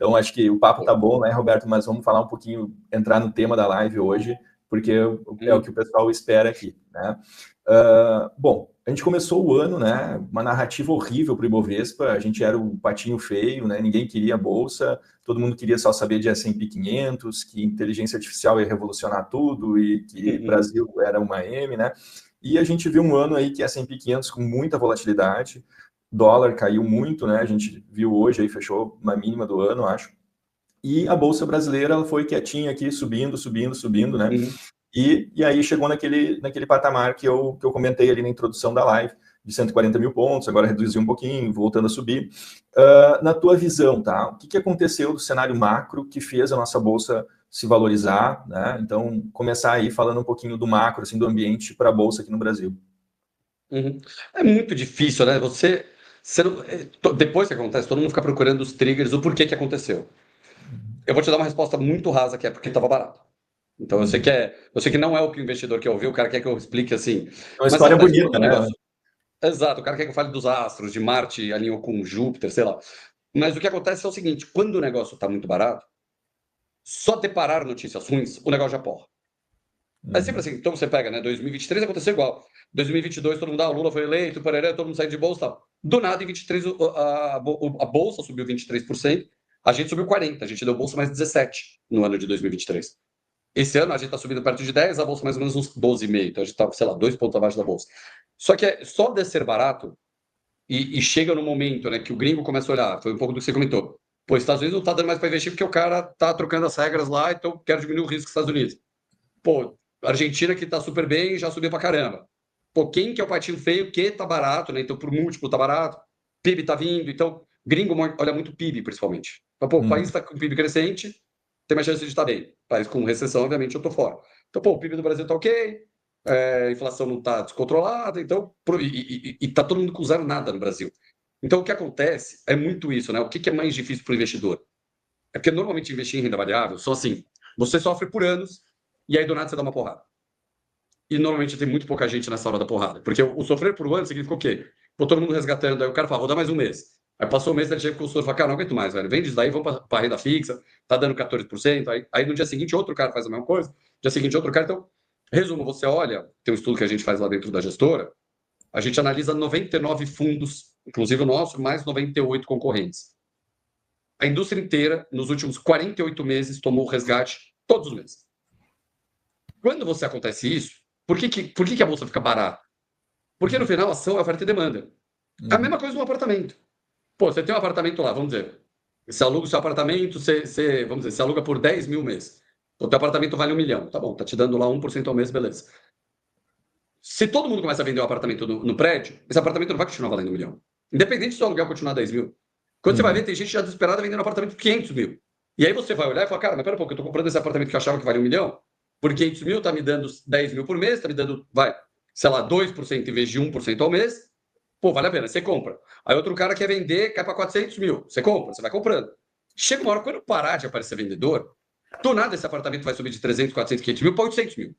Então, acho que o papo tá bom, né, Roberto? Mas vamos falar um pouquinho, entrar no tema da live hoje, porque é o que o pessoal espera aqui, né? Bom, a gente começou o ano, né? Uma narrativa horrível para o Ibovespa. A gente era o patinho feio, né? Ninguém queria a bolsa, todo mundo queria só saber de S&P 500, que inteligência artificial ia revolucionar tudo e que Brasil era uma M, né? E a gente viu um ano aí que S&P 500 com muita volatilidade, dólar caiu muito, né? A gente viu hoje aí, fechou uma mínima do ano, acho. E a bolsa brasileira ela foi quietinha aqui, subindo, né? E aí chegou naquele patamar que eu comentei ali na introdução da live, de 140 mil pontos, agora reduziu um pouquinho, voltando a subir. Na tua visão, tá? O que aconteceu do cenário macro que fez a nossa bolsa se valorizar, né? Então, começar aí falando um pouquinho do macro, assim, do ambiente para a bolsa aqui no Brasil. É muito difícil, né? Depois que acontece, todo mundo fica procurando os triggers, o porquê que aconteceu. Eu vou te dar uma resposta muito rasa, que é porque estava barato. Então, eu sei que não é o que o investidor quer ouvir, o cara quer que eu explique assim. É uma história acontece, bonita, né? Negócio... Exato, o cara quer que eu fale dos astros, de Marte alinhou com Júpiter, sei lá. Mas o que acontece é o seguinte, quando o negócio está muito barato, só deparar notícias ruins, o negócio já porra. É sempre assim, então você pega, né? 2023 aconteceu igual. 2022, todo mundo, o Lula foi eleito, parará, todo mundo saiu de bolsa e tal. Do nada, em 23, a bolsa subiu 23%, a gente subiu 40%, a gente deu bolsa mais 17% no ano de 2023. Esse ano a gente está subindo perto de 10%, a bolsa mais ou menos uns 12,5%, então a gente está, sei lá, 2 pontos abaixo da bolsa. Só que só descer barato e chega no momento, né, que o gringo começa a olhar, foi um pouco do que você comentou. Pô, Estados Unidos não está dando mais para investir porque o cara tá trocando as regras lá, então quero diminuir o risco dos Estados Unidos. Pô, Argentina que tá super bem, já subiu pra caramba. Pô, quem que é o patinho feio que tá barato, né? Então, por múltiplo tá barato, PIB tá vindo, então, gringo olha muito PIB, principalmente. Então, pô, o país tá com PIB crescente, tem mais chance de estar bem. País com recessão, obviamente, eu tô fora. Então, pô, o PIB do Brasil tá ok, a inflação não tá descontrolada, então, e tá todo mundo com zero nada no Brasil. Então, o que acontece é muito isso, né? O que é mais difícil para o investidor? É porque, normalmente, investir em renda variável, só assim, você sofre por anos, e aí do nada você dá uma porrada. E normalmente tem muito pouca gente nessa hora da porrada. Porque o sofrer por um ano significa o quê? Pô, todo mundo resgatando, aí o cara fala, vou dar mais um mês. Aí passou um mês, ele chega com o consultor e fala, cara, não aguento mais, velho. Vende isso daí, vamos para renda fixa, tá dando 14%. Aí no dia seguinte outro cara faz a mesma coisa, no dia seguinte outro cara. Então, resumo, você olha, tem um estudo que a gente faz lá dentro da gestora, a gente analisa 99 fundos, inclusive o nosso, mais 98 concorrentes. A indústria inteira, nos últimos 48 meses, tomou o resgate todos os meses. Quando você acontece isso, por que a bolsa fica barata? Porque no final a ação é oferta e demanda. É a mesma coisa no apartamento. Pô, você tem um apartamento lá, vamos dizer. Você aluga o seu apartamento, vamos dizer, você aluga por 10 mil mês. O teu apartamento vale 1 milhão. Tá bom, tá te dando lá 1% ao mês, beleza. Se todo mundo começa a vender um apartamento no prédio, esse apartamento não vai continuar valendo 1 milhão. Independente se o aluguel continuar 10 mil. Quando você vai ver, tem gente já desesperada vendendo um apartamento por 500 mil. E aí você vai olhar e fala, cara, mas pera um pouco, eu tô comprando esse apartamento que eu achava que valia 1 milhão, por 500 mil, tá me dando 10 mil por mês, tá me dando, sei lá, 2% em vez de 1% ao mês. Pô, vale a pena, você compra. Aí outro cara quer vender, cai para 400 mil. Você compra, você vai comprando. Chega uma hora, quando parar de aparecer vendedor, do nada esse apartamento vai subir de 300, 400, 500 mil para 800 mil. O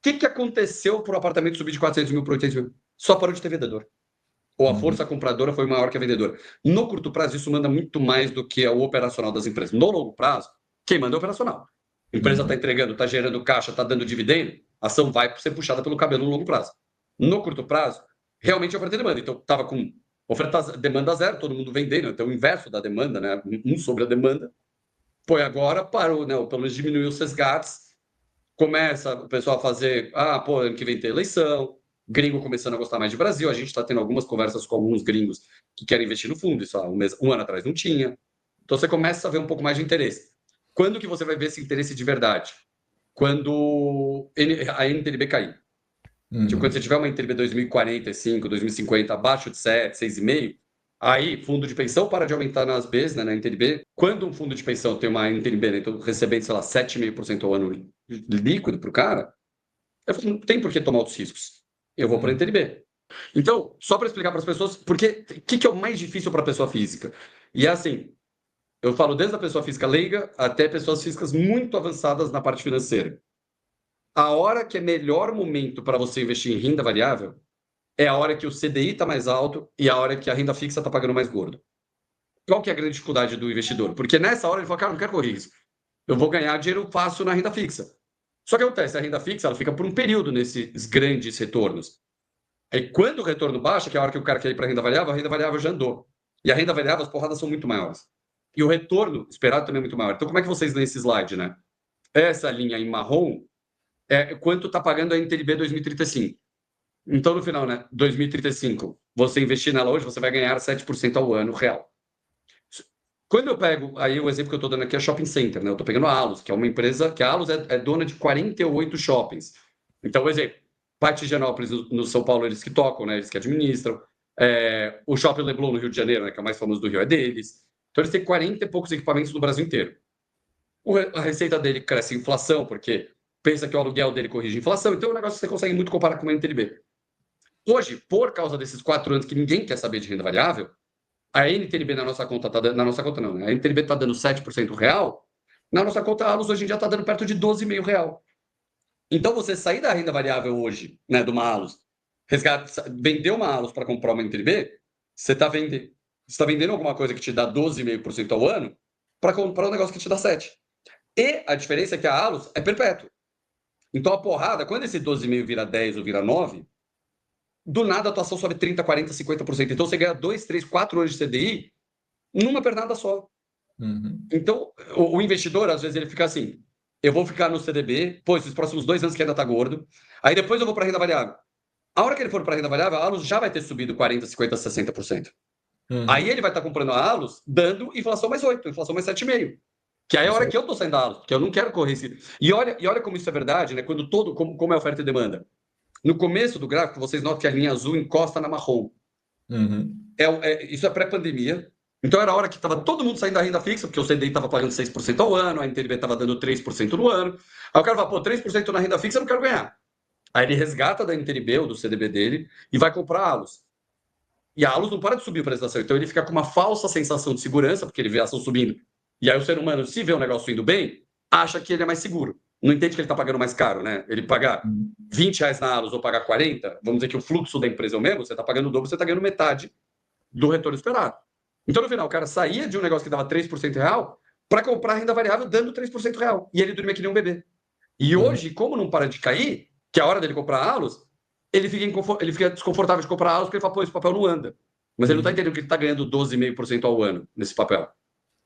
que aconteceu para o apartamento subir de 400 mil para 800 mil? Só parou de ter vendedor. Ou a força compradora foi maior que a vendedora. No curto prazo, isso manda muito mais do que o operacional das empresas. No longo prazo, quem manda é o operacional. A empresa está entregando, está gerando caixa, está dando dividendo, a ação vai ser puxada pelo cabelo no longo prazo. No curto prazo, realmente é oferta e demanda. Então, estava com demanda zero, todo mundo vendendo, então o inverso da demanda, né? Um sobre a demanda. Pô, agora parou, né? Pelo menos diminuiu os resgates. Começa o pessoal a fazer, ano que vem tem eleição, gringo começando a gostar mais de Brasil, a gente está tendo algumas conversas com alguns gringos que querem investir no fundo, isso há um ano atrás não tinha. Então você começa a ver um pouco mais de interesse. Quando que você vai ver esse interesse de verdade? Quando a NTNB cair. Tipo, quando você tiver uma NTNB 2045, 2050 abaixo de 7, 6,5, aí fundo de pensão para de aumentar nas Bs, né, na NTNB. Quando um fundo de pensão tem uma NTNB, né, então recebendo, sei lá, 7,5% ao ano líquido para o cara, eu falo, não tem por que tomar outros riscos. Eu vou para a NTNB. Então, só para explicar para as pessoas, porque o que é o mais difícil para a pessoa física? E é assim, eu falo desde a pessoa física leiga até pessoas físicas muito avançadas na parte financeira. A hora que é melhor momento para você investir em renda variável é a hora que o CDI está mais alto e a hora que a renda fixa está pagando mais gordo. qual que é a grande dificuldade do investidor? Porque nessa hora ele fala, cara, não quero correr risco. Eu vou ganhar dinheiro fácil na renda fixa. Só que acontece, a renda fixa ela fica por um período nesses grandes retornos. Aí quando o retorno baixa, que é a hora que o cara quer ir para a renda variável já andou. E a renda variável, as porradas são muito maiores. E o retorno esperado também é muito maior. Então, como é que vocês lêem esse slide, né? Essa linha em marrom é quanto está pagando a NTNB 2035. Então, no final, né, 2035, você investir nela hoje, você vai ganhar 7% ao ano real. Quando eu pego, aí o exemplo que eu estou dando aqui é Shopping Center, né? Eu estou pegando a Allos, que é uma empresa, que a Allos é dona de 48 shoppings. Então, por exemplo, Patigenópolis, no São Paulo, eles que tocam, né? Eles que administram. O Shopping Leblon, no Rio de Janeiro, né? Que é o mais famoso do Rio, é deles. Então, eles têm 40 e poucos equipamentos no Brasil inteiro. A receita dele cresce em inflação, porque pensa que o aluguel dele corrige a inflação. Então, é um negócio que você consegue muito comparar com uma NTNB. Hoje, por causa desses 4 anos que ninguém quer saber de renda variável, a NTNB na nossa conta, na nossa conta não, né? A NTNB está dando 7% real, na nossa conta a Allos hoje em dia está dando perto de 12,5 real. Então, você sair da renda variável hoje, né, de uma Allos, vender uma Allos para comprar uma NTNB, você está vendendo alguma coisa que te dá 12,5% ao ano para comprar um negócio que te dá 7%. E a diferença é que a Allos é perpétua. Então, a porrada, quando esse 12,5 vira 10 ou vira 9, do nada a atuação sobe 30%, 40%, 50%. Então, você ganha 2, 3, 4 anos de CDI numa pernada só. Uhum. Então, o investidor, às vezes, ele fica assim, eu vou ficar no CDB, pô, esses próximos 2 anos que ainda tá gordo, aí depois eu vou para renda variável. A hora que ele for para renda variável, a Allos já vai ter subido 40%, 50%, 60%. Uhum. Aí ele vai estar comprando a Allos, dando inflação mais 8%, inflação mais 7,5%. Que aí é a hora que eu tô saindo da Allos, porque eu não quero correr esse... E olha como isso é verdade, né? Quando como é oferta e demanda. No começo do gráfico, vocês notam que a linha azul encosta na marrom. Uhum. Isso é pré-pandemia. Então era a hora que estava todo mundo saindo da renda fixa, porque o CDI estava pagando 6% ao ano, a NTNB estava dando 3% no ano. Aí o cara fala, pô, 3% na renda fixa eu não quero ganhar. Aí ele resgata da NTNB ou do CDB dele e vai comprar a Allos. E a Allos não para de subir o preço da ação. Então ele fica com uma falsa sensação de segurança, porque ele vê a ação subindo. E aí o ser humano, se vê o negócio indo bem, acha que ele é mais seguro. Não entende que ele está pagando mais caro, né? Ele pagar R$20 na Allos ou pagar 40, vamos dizer que o fluxo da empresa é o mesmo, você está pagando o dobro, você está ganhando metade do retorno esperado. Então, no final, o cara saía de um negócio que dava 3% real para comprar renda variável dando 3% real. E ele dormia que nem um bebê. E hoje, como não para de cair, que é a hora dele comprar Allos, ele fica desconfortável de comprar Allos porque ele fala, pô, esse papel não anda. Mas ele não está entendendo que ele está ganhando 12,5% ao ano nesse papel.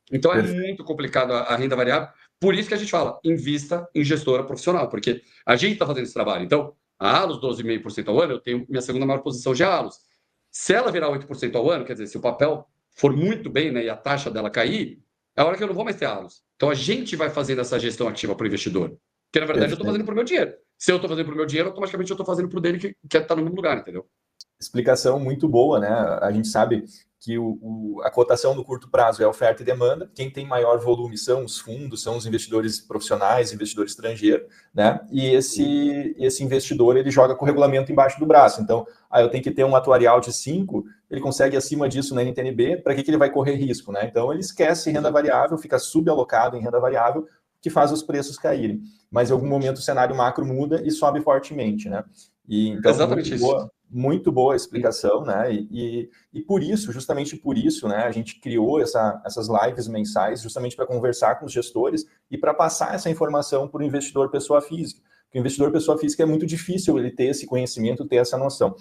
Então, é muito complicado a renda variável. Por isso que a gente fala, invista em gestora profissional, porque a gente está fazendo esse trabalho. Então, a Allos, 12,5% ao ano, eu tenho minha segunda maior posição de Allos. Se ela virar 8% ao ano, quer dizer, se o papel for muito bem, né, e a taxa dela cair, é a hora que eu não vou mais ter Allos. Então, a gente vai fazendo essa gestão ativa para o investidor. Porque, na verdade, eu estou fazendo para o meu dinheiro. Se eu estou fazendo para o meu dinheiro, automaticamente eu estou fazendo para o dele que está no mesmo lugar, entendeu? Explicação muito boa, né? A gente sabe que a cotação no curto prazo é oferta e demanda. Quem tem maior volume são os fundos, são os investidores profissionais, investidor estrangeiro, né? E esse investidor, ele joga com o regulamento embaixo do braço. Então, eu tenho que ter um atuarial de 5, ele consegue acima disso na NTNB, para que ele vai correr risco, né? Então, ele esquece renda variável, fica subalocado em renda variável, que faz os preços caírem. Mas em algum momento o cenário macro muda e sobe fortemente, né? E, então, exatamente isso. Muito boa a explicação, né? E por isso, justamente por isso, né, a gente criou essas lives mensais justamente para conversar com os gestores e para passar essa informação para o investidor pessoa física. Porque o investidor pessoa física é muito difícil ele ter esse conhecimento, ter essa noção.